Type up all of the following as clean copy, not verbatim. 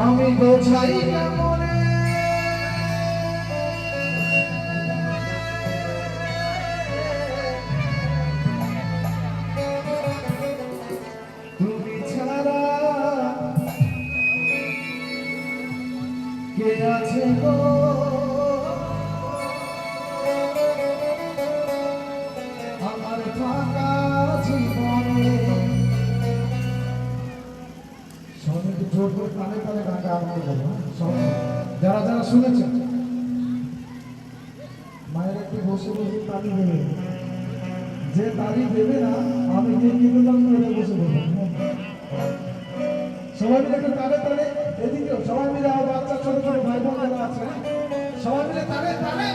আমি বোঝাই কেমনে তুমি ছাড়া কে আছে গো আমার ফাঁকা জীবনে সবাইকে জোর করে তালে তালে গানটা আরম্ভ করবো। সবাই যারা যারা শুনেছেন মায়ের একটু বসে বসে তালি দেবে, যে তালি দেবে না আমি গিয়ে কিন্তু বসে বলবো। সবাই মিলে একটু তালে তালে, এদিকেও সবাই মিলে, আমার বাচ্চা ছোট ছোট ভাই বোন যারা আছে সবাই মিলে তালে তালে।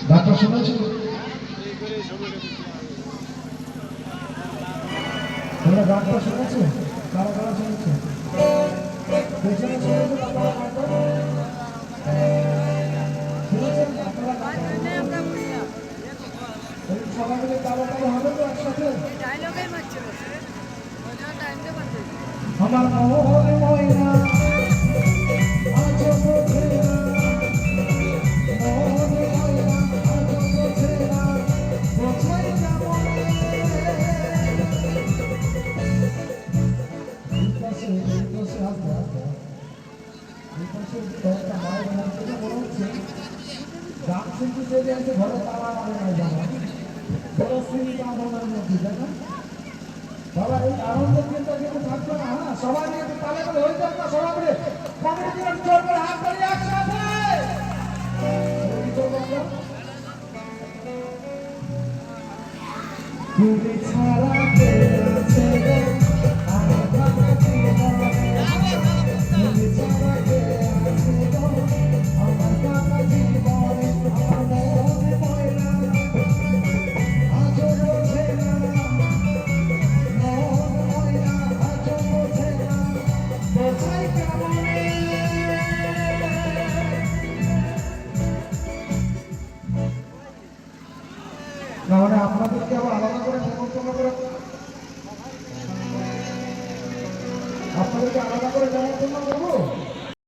গানটা শুনেছো? তোমরা গানটা শুনেছো? কারা কারা শুনেছো? পেছনে শুনেছো আপনারা গানটা? শুনেছেন আপনারা গানটা? সবাই মিলে তালে তালে হবে তো একসাথে? আমার মনে ময়না আজ বোঝে না, মনে ময়না আজ বোঝে না, বোঝাই কেমনে। এই পাশে আসবে আসবে, এই পাশে একটা মায়ের মন থেকে মনে হচ্ছে গান শিল্পী চলে আসে ঘরে তালা মারে নাই জানা বড় শ্রী কামনার মধ্যে, তাই না? বাবা এই আনন্দের দিনটা কিন্তু থাকবে না। হ্যাঁ সবাই মিলে একটু তালে তালে হয়ে যাক না, সবাই মিলে কমিটির জোর করে হাত তালি একসাথে। তুমি ছাড়া কে আছে গো আমার ফাঁকা জীবনে, তুমি ছাড়া কে আছে গো আমার ফাঁকা জীবনে, আমার মনে ময়না আজও বোঝে না, মনে ময়না আজও বোঝে না, বোঝাই কেমনে। না মানে আপনাদেরকে আবার আলাদা করে নেমন্তন্ন করে, আপনাদেরকে আলাদা করে নেমন্তন্ন করবো।